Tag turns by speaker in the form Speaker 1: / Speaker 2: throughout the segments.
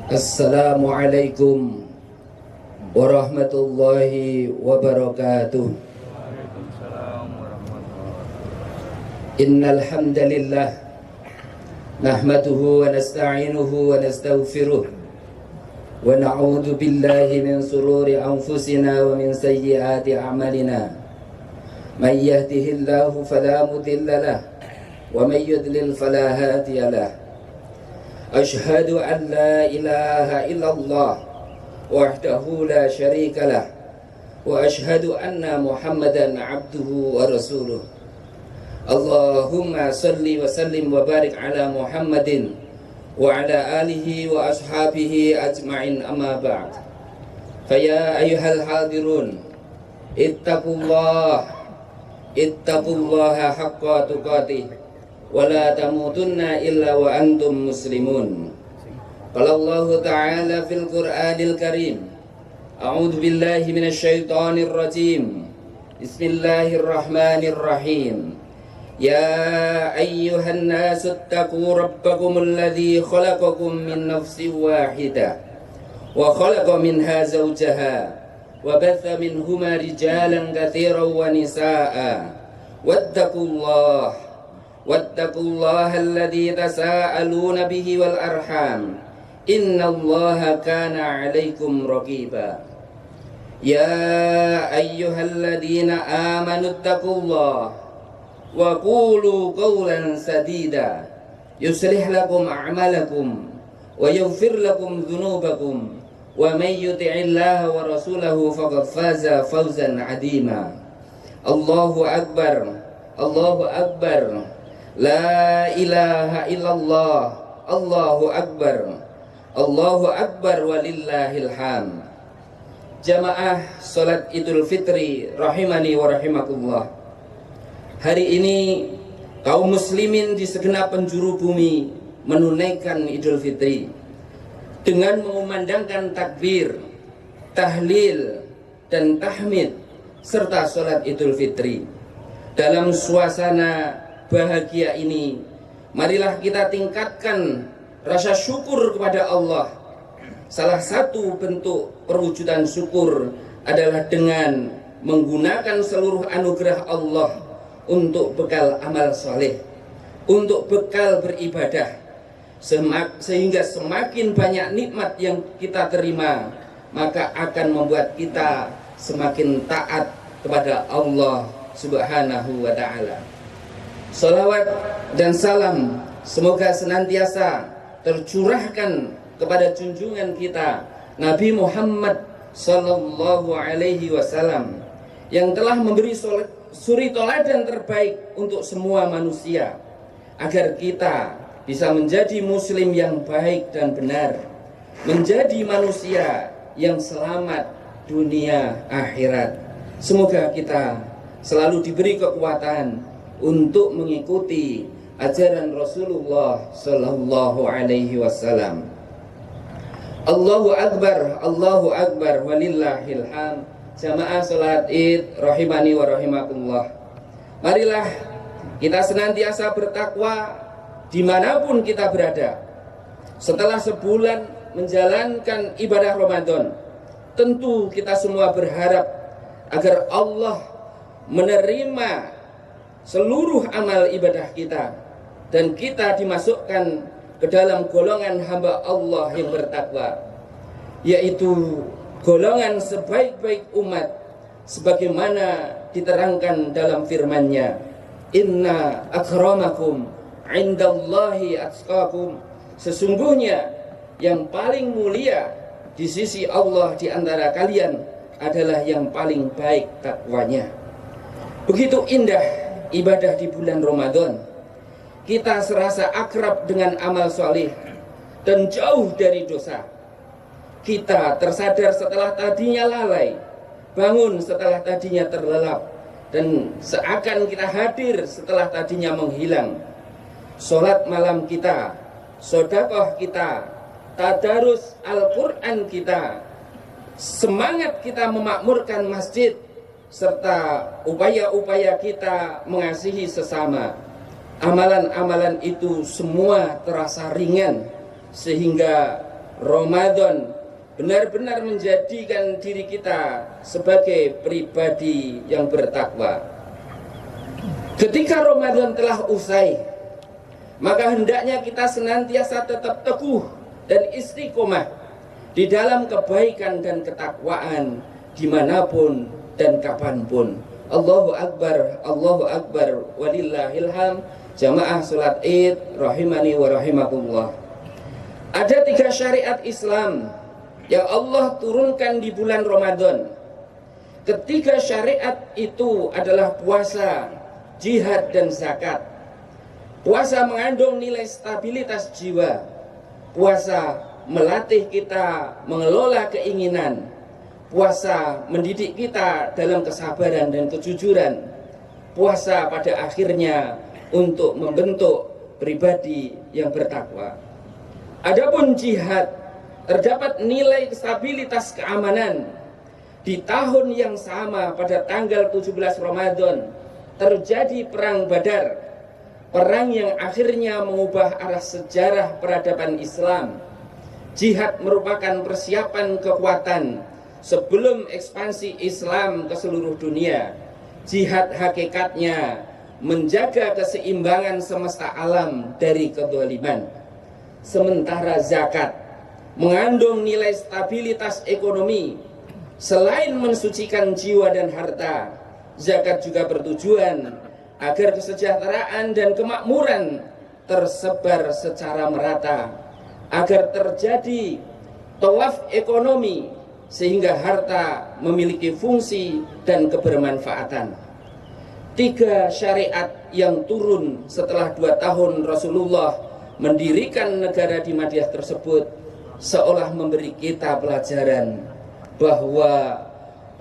Speaker 1: Assalamualaikum warahmatullahi wabarakatuh. Innal hamdalillah nahmaduhu wa nasta'inuhu wa nastaghfiruh wa na'udzu billahi min sururi anfusina wa min sayyiati a'malina. May yahdihillahu fala mudilla lahu wa may yudlil fala hadiya lahu. Ashhadu an la ilaha illallah wahdahu la syarika lah wa ashhadu anna Muhammadan abduhu wa rasuluh. Allahumma salli wa sallim wa barik ala Muhammadin wa ala alihi wa ashabihi ajma'in, amma ba'd. Faya ayyuhal hadirun, ittaqullaha haqqa tuqatih wa la tamutunna illa wa antum muslimun. Qala Allah Ta'ala fil Qur'anil Karim, a'udzu billahi minasyaitonir rajim. Bismillahirrahmanirrahim. Ya ayyuhan nasu ittaqu rabbakumul ladzi khalaqakum min nafsin wahidah wa khalaqa minha zawjaha wa batha minhuma rijalan katsiran wa nisaa'a wattaqullaha alladzi tasaaluna bihi wal arham innallaha kana 'alaikum raqiba. Ya ayyuhalladzina amanu ittaqullaha wa qulu qawlan sadida yuslih lakum a'malakum wa yaghfir lakum dhunubakum wa may yuti'illaha wa rasulahu faqad faza fawzan 'azima. Allahu akbar, Allahu akbar. La ilaha illallah, Allahu akbar, Allahu akbar walillahil hamd. Jamaah salat Idul Fitri rahimani wa rahimakumullah. Hari ini kaum muslimin di segenap penjuru bumi menunaikan Idul Fitri dengan mengumandangkan takbir, tahlil dan tahmid serta salat Idul Fitri. Dalam suasana bahagia ini, marilah kita tingkatkan rasa syukur kepada Allah. Salah satu bentuk perwujudan syukur adalah dengan menggunakan seluruh anugerah Allah untuk bekal amal soleh, untuk bekal beribadah, sehingga semakin banyak nikmat yang kita terima, maka akan membuat kita semakin taat kepada Allah Subhanahu wa ta'ala. Salawat dan salam semoga senantiasa tercurahkan kepada junjungan kita Nabi Muhammad sallallahu alaihi wasallam yang telah memberi suri toladan terbaik untuk semua manusia, agar kita bisa menjadi muslim yang baik dan benar, menjadi manusia yang selamat dunia akhirat. Semoga kita selalu diberi kekuatan untuk mengikuti ajaran Rasulullah sallallahu alaihi wasallam. Allahu akbar, Allahu akbar walillahil hamd. Jamaah salat Id rahimani wa rahimakumullah. Marilah kita senantiasa bertakwa dimanapun kita berada. Setelah sebulan menjalankan ibadah Ramadan, tentu kita semua berharap agar Allah menerima seluruh amal ibadah kita dan kita dimasukkan ke dalam golongan hamba Allah yang bertakwa, yaitu golongan sebaik-baik umat sebagaimana diterangkan dalam firman-Nya, inna akramakum indallahi atqakum. Sesungguhnya yang paling mulia di sisi Allah di antara kalian adalah yang paling baik takwanya. Begitu indah ibadah di bulan Ramadan, kita serasa akrab dengan amal soleh dan jauh dari dosa. Kita tersadar setelah tadinya lalai, bangun setelah tadinya terlelap, dan seakan kita hadir setelah tadinya menghilang. Sholat malam kita, sedekah kita, tadarus Al-Quran kita, semangat kita memakmurkan masjid, serta upaya-upaya kita mengasihi sesama. Amalan-amalan itu semua terasa ringan, sehingga Ramadan benar-benar menjadikan diri kita sebagai pribadi yang bertakwa. Ketika Ramadan telah usai, maka hendaknya kita senantiasa tetap teguh dan istiqomah di dalam kebaikan dan ketakwaan dimanapun dan kapanpun. Allahu Akbar, walillahil hamd. Jamaah salat Id rahimani wa rahimakumullah. Ada 3 syariat Islam yang Allah turunkan di bulan Ramadan. Ketiga syariat itu adalah puasa, jihad, dan zakat. Puasa mengandung nilai stabilitas jiwa. Puasa melatih kita mengelola keinginan. Puasa mendidik kita dalam kesabaran dan kejujuran. Puasa pada akhirnya untuk membentuk pribadi yang bertakwa. Adapun jihad, terdapat nilai stabilitas keamanan. Di tahun yang sama pada tanggal 17 Ramadan terjadi perang Badar, perang yang akhirnya mengubah arah sejarah peradaban Islam. Jihad merupakan persiapan kekuatan sebelum ekspansi Islam ke seluruh dunia. Jihad hakikatnya menjaga keseimbangan semesta alam dari kezaliman. Sementara zakat mengandung nilai stabilitas ekonomi. Selain mensucikan jiwa dan harta, zakat juga bertujuan agar kesejahteraan dan kemakmuran tersebar secara merata, agar terjadi tawaf ekonomi sehingga harta memiliki fungsi dan kebermanfaatan. 3 syariat yang turun setelah 2 tahun Rasulullah mendirikan negara di Madinah tersebut seolah memberi kita pelajaran bahwa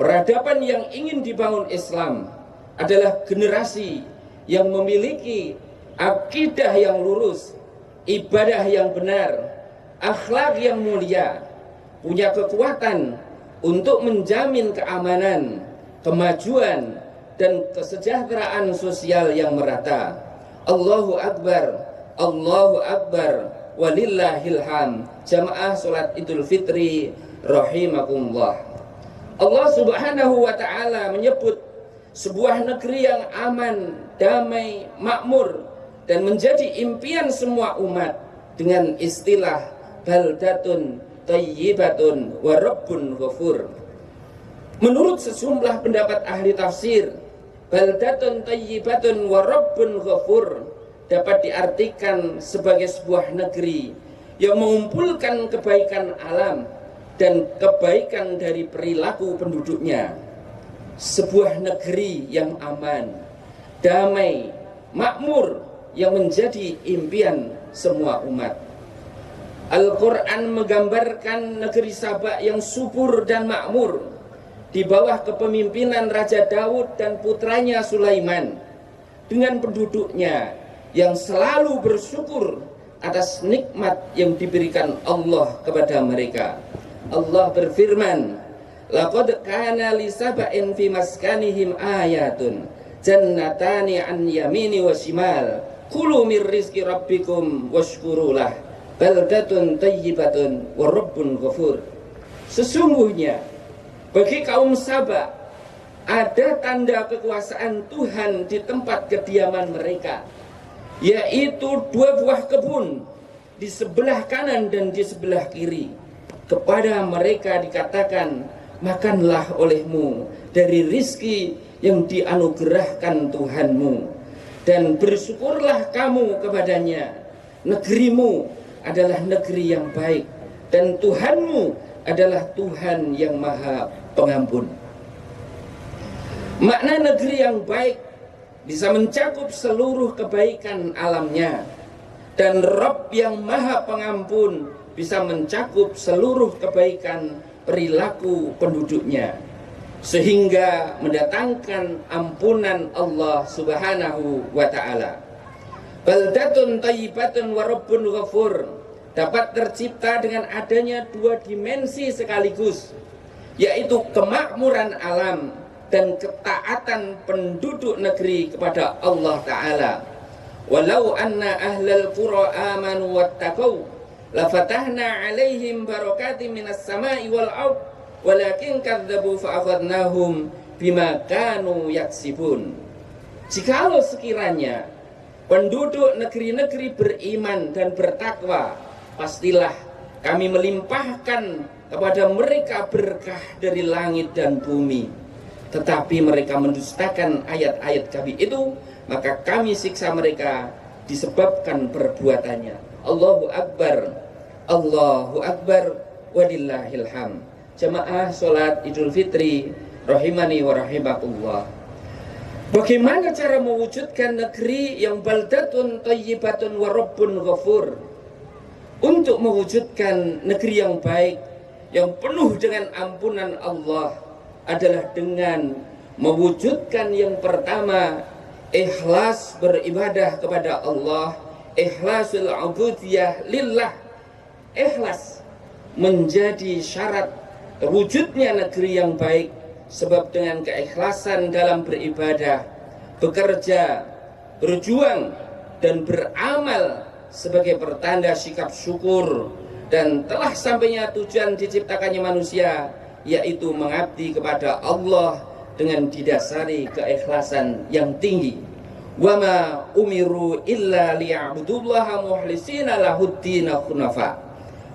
Speaker 1: peradaban yang ingin dibangun Islam adalah generasi yang memiliki akidah yang lurus, ibadah yang benar, akhlak yang mulia, punya kekuatan untuk menjamin keamanan, kemajuan, dan kesejahteraan sosial yang merata. Allahu Akbar, walillahil hamd. Jamaah salat Idul Fitri rahimakumullah. Allah Subhanahu wa taala menyebut sebuah negeri yang aman, damai, makmur dan menjadi impian semua umat dengan istilah baldatun thayyibatun wa rabbun ghafur. Menurut sejumlah pendapat ahli tafsir, baldatun thayyibatun wa rabbun ghafur dapat diartikan sebagai sebuah negeri yang mengumpulkan kebaikan alam dan kebaikan dari perilaku penduduknya. Sebuah negeri yang aman, damai, makmur yang menjadi impian semua umat. Al-Quran menggambarkan negeri Sabak yang subur dan makmur di bawah kepemimpinan Raja Daud dan putranya Sulaiman, dengan penduduknya yang selalu bersyukur atas nikmat yang diberikan Allah kepada mereka. Allah berfirman, laqad kana li sab'in fi maskanihim ayatun jannatani an yamini wa shimal kulu mir rizqi rabbikum washkurulah baldatun thayyibatun wa rabbun ghafur. Sesungguhnya bagi kaum Sabak ada tanda kekuasaan Tuhan di tempat kediaman mereka, yaitu 2 buah kebun di sebelah kanan dan di sebelah kiri. Kepada mereka dikatakan, makanlah olehmu dari rizki yang dianugerahkan Tuhanmu, dan bersyukurlah kamu kepadanya. Negerimu adalah negeri yang baik, dan Tuhanmu adalah Tuhan yang maha pengampun. Makna negeri yang baik bisa mencakup seluruh kebaikan alamnya, dan Rabb yang maha pengampun bisa mencakup seluruh kebaikan perilaku penduduknya, sehingga mendatangkan ampunan Allah Subhanahu wa ta'ala. Baldatun thayyibatun wa rabbun ghafur dapat tercipta dengan adanya 2 dimensi sekaligus, yaitu kemakmuran alam dan ketaatan penduduk negeri kepada Allah Ta'ala. Walau anna ahlal qura amanu wattaqau la fatahna 'alaihim barakatim minas sama'i wal ard walakin kadzdzabu fa akhadnahum bima kanu yaksibun. Jikalau sekiranya penduduk negeri-negeri beriman dan bertakwa, pastilah kami melimpahkan kepada mereka berkah dari langit dan bumi. Tetapi mereka mendustakan ayat-ayat kami itu, maka kami siksa mereka disebabkan perbuatannya. Allahu Akbar, Allahu Akbar, walillahil hamd. Jamaah sholat Idul Fitri rahimani wa rahimakumullah. Bagaimana cara mewujudkan negeri yang baldatun thayyibatun wa rabbun ghafur? Untuk mewujudkan negeri yang baik, yang penuh dengan ampunan Allah, adalah dengan mewujudkan yang pertama, ikhlas beribadah kepada Allah, ikhlasul ubudiyah lillah. Ikhlas menjadi syarat terwujudnya negeri yang baik, sebab dengan keikhlasan dalam beribadah, bekerja, berjuang, dan beramal sebagai pertanda sikap syukur dan telah sampainya tujuan diciptakannya manusia, yaitu mengabdi kepada Allah dengan didasari keikhlasan yang tinggi. Wa ma umiru illa liya'budullaha mukhlisina lahuddin hunafa.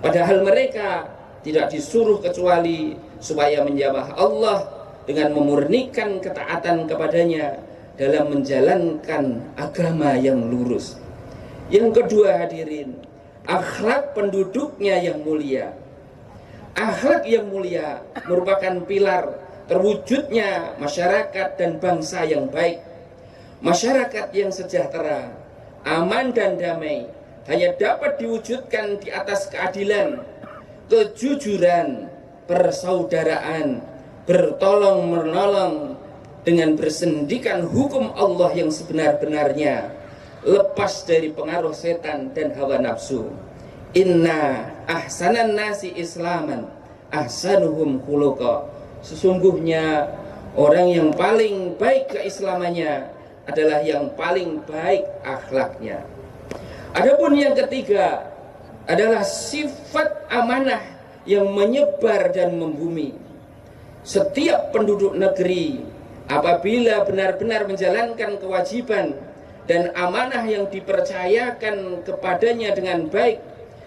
Speaker 1: Padahal mereka tidak disuruh kecuali supaya menyembah Allah dengan memurnikan ketaatan kepadanya dalam menjalankan agama yang lurus. Yang kedua hadirin, akhlak penduduknya yang mulia. Akhlak yang mulia merupakan pilar terwujudnya masyarakat dan bangsa yang baik. Masyarakat yang sejahtera, aman dan damai hanya dapat diwujudkan di atas keadilan, kejujuran, persaudaraan, bertolong menolong, dengan bersendikan hukum Allah yang sebenar-benarnya, lepas dari pengaruh setan dan hawa nafsu. Inna ahsanan nasi islaman ahsanuhum khuluqa. Sesungguhnya orang yang paling baik keislamannya adalah yang paling baik akhlaknya. Adapun yang ketiga adalah sifat amanah yang menyebar dan membumi. Setiap penduduk negeri apabila benar-benar menjalankan kewajiban dan amanah yang dipercayakan kepadanya dengan baik,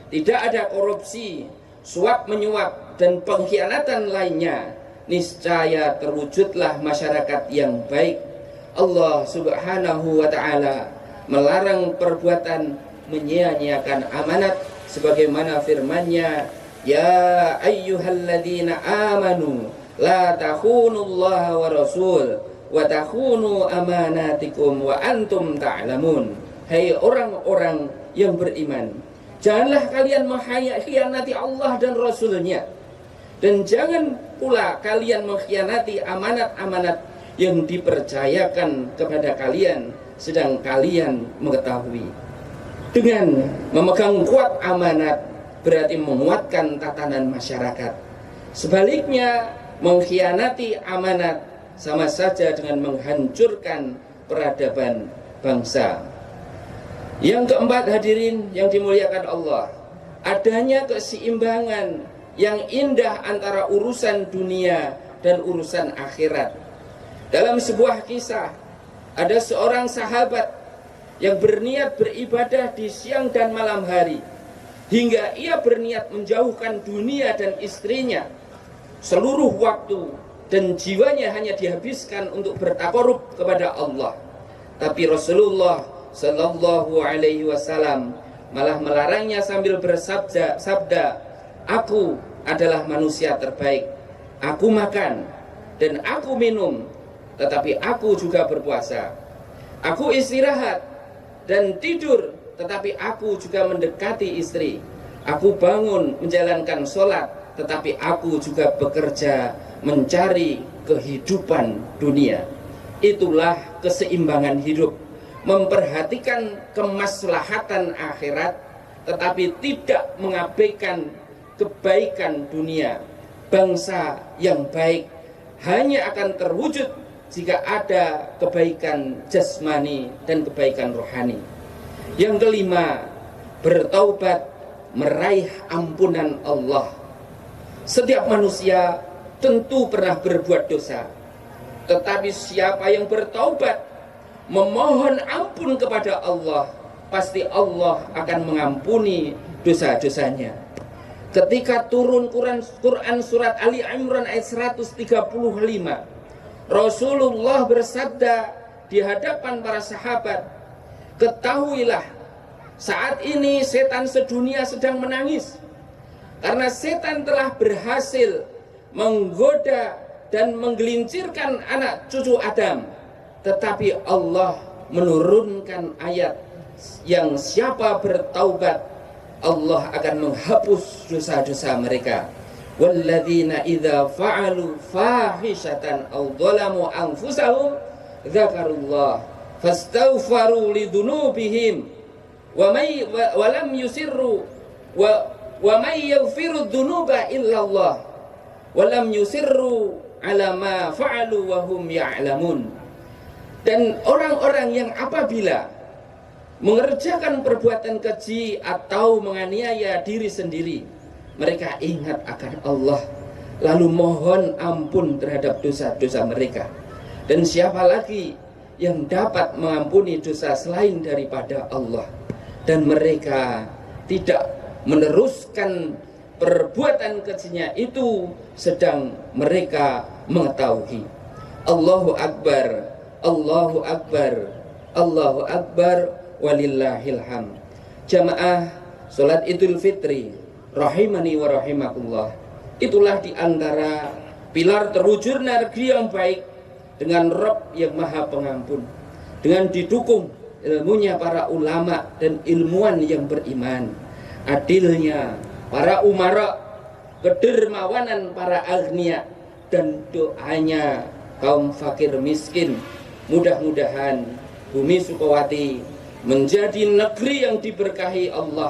Speaker 1: tidak ada korupsi, suap menyuap, dan pengkhianatan lainnya, niscaya terwujudlah masyarakat yang baik. Allah Subhanahu wa ta'ala melarang perbuatan menyia-nyiakan amanat, sebagaimana firman-Nya, ya ayyuhalladzina amanu la takhunullaha wa rasul wa takhunu amanatikum wa antum ta'lamun. Hai orang-orang yang beriman, janganlah kalian mengkhianati Allah dan Rasulnya, dan jangan pula kalian mengkhianati amanat-amanat yang dipercayakan kepada kalian sedang kalian mengetahui. Dengan memegang kuat amanat berarti menguatkan tatanan masyarakat. Sebaliknya, mengkhianati amanat sama saja dengan menghancurkan peradaban bangsa. Yang keempat hadirin yang dimuliakan Allah, adanya keseimbangan yang indah antara urusan dunia dan urusan akhirat. Dalam sebuah kisah, ada seorang sahabat yang berniat beribadah di siang dan malam hari, hingga ia berniat menjauhkan dunia dan istrinya. Seluruh waktu dan jiwanya hanya dihabiskan untuk bertakarub kepada Allah. Tapi Rasulullah Sallallahu Alaihi Wasallam malah melarangnya sambil bersabda, aku adalah manusia terbaik. Aku makan dan aku minum, tetapi aku juga berpuasa. Aku istirahat dan tidur, tetapi aku juga mendekati istri. Aku bangun menjalankan sholat, tetapi aku juga bekerja mencari kehidupan dunia. Itulah keseimbangan hidup, memperhatikan kemaslahatan akhirat tetapi tidak mengabaikan kebaikan dunia. Bangsa yang baik hanya akan terwujud jika ada kebaikan jasmani dan kebaikan rohani. Yang kelima, bertaubat meraih ampunan Allah. Setiap manusia tentu pernah berbuat dosa, tetapi siapa yang bertaubat, memohon ampun kepada Allah, pasti Allah akan mengampuni dosa-dosanya. Ketika turun Quran surat Ali Imran ayat 135, Rasulullah bersabda di hadapan para sahabat, ketahuilah saat ini setan sedunia sedang menangis, karena setan telah berhasil menggoda dan menggelincirkan anak cucu Adam. Tetapi Allah menurunkan ayat yang siapa bertaubat, Allah akan menghapus dosa-dosa mereka. Walladzina idza fa'alu fahishatan aw dhalamu anfusahum dzakarullah fastaghfaru lidunubihim wa lam yusirru wa may yaghfiru dzunuba illa Allah wa lam yusirru ala ma fa'alu wa hum ya'lamun. Dan orang-orang yang apabila mengerjakan perbuatan keji atau menganiaya diri sendiri, mereka ingat akan Allah, lalu mohon ampun terhadap dosa-dosa mereka. Dan siapa lagi yang dapat mengampuni dosa selain daripada Allah? Dan mereka tidak meneruskan perbuatan kejinya itu sedang mereka mengetahui. Allahu Akbar, Allahu Akbar, Allahu Akbar, walillahil hamd. Jamaah salat Idul Fitri rahimani wa rahimakumullah, itulah di antara pilar terwujudnya negeri yang baik dengan Rabb yang Maha Pengampun, dengan didukung ilmunya para ulama dan ilmuwan yang beriman, adilnya para umara, kedermawanan para agniya, dan doanya kaum fakir miskin. Mudah-mudahan bumi Sukawati menjadi negeri yang diberkahi Allah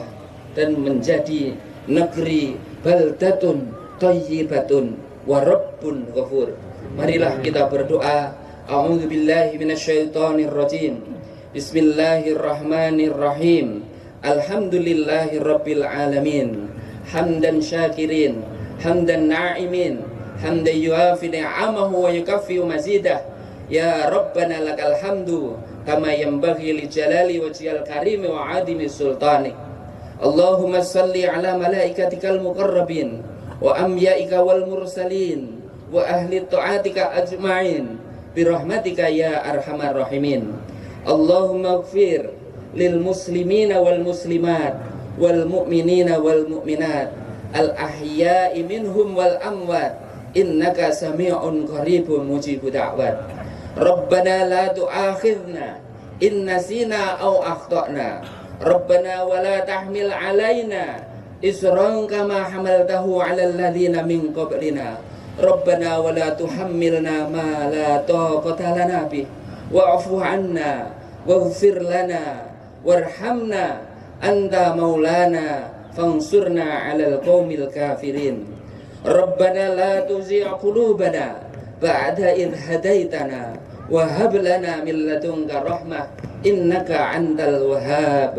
Speaker 1: dan menjadi negeri baldatun thayyibatun wa rabbun ghafur. Marilah kita berdoa. A'udzubillahi minasyaitonir rajim. Bismillahirrahmanirrahim. Alhamdulillahi rabbil alamin. Hamdan syakirin, hamdan na'imin, hamdan yuafi ni'amahu wa yukaffi mazidah. Ya Rabbana lakal hamdu kama yanbaghi li jalali wajhil karim wa adimi sultani. Allahumma salli ala malaikatikal muqarrabin wa anbiya'ika wal mursalin wa ahli ta'atika ajma'in birahmatika ya arhamar rahimin. Allahumma ighfir lil muslimina wal muslimat wal mu'minina wal mu'minat al ahya'i minhum wal amwat innaka sami'un qaribun mujibud da'wat. Rabbana la tu'akhidna in nasina aw akhtana. Rabbana wa la tahmil alaina isran kama hamaltahu 'alal ladzina min qablina. Rabbana wa la tuhammilna ma la taqata lana bih wa'fu 'anna waghfir lana warhamna anta maulana fansurna 'alal qaumil kafirin. Rabbana la tuzigh qulubana ba'da idh hadaitana wa hab lana min ladunka rahmah innaka antal wahhab.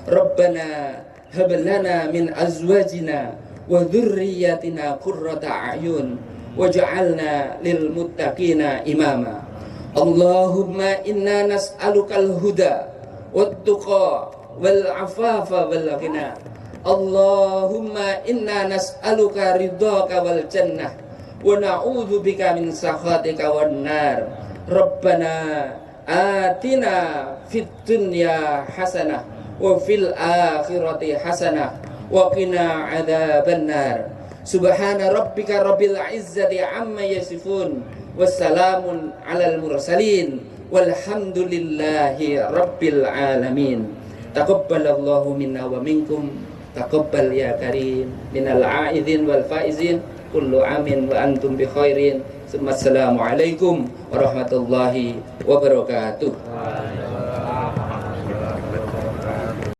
Speaker 1: Rabbana hab lana min azwajina wa dhurriyyatina qurrata a'yun waj'alna lil muttaqina imama. Allahumma inna nas'alukal huda wat tuqa wal afafa wal ghina. Allahumma inna nas'aluka ridhaka wal jannah wa na'udzu bika min sakhatika wan nar. Rabbana atina fid dunya hasanah wa fil akhirati hasanah wa qina adzaban nar. Subhana rabbika rabbil izzati amma yasifun wassalamun alal mursalin walhamdulillahi rabbil alamin. Taqabbalallahu minna wa minkum. Taqabbal ya karim minal a'idhin wal faizin. Kullu amin wa antum bi khairin. Assalamualaikum warahmatullahi wabarakatuh.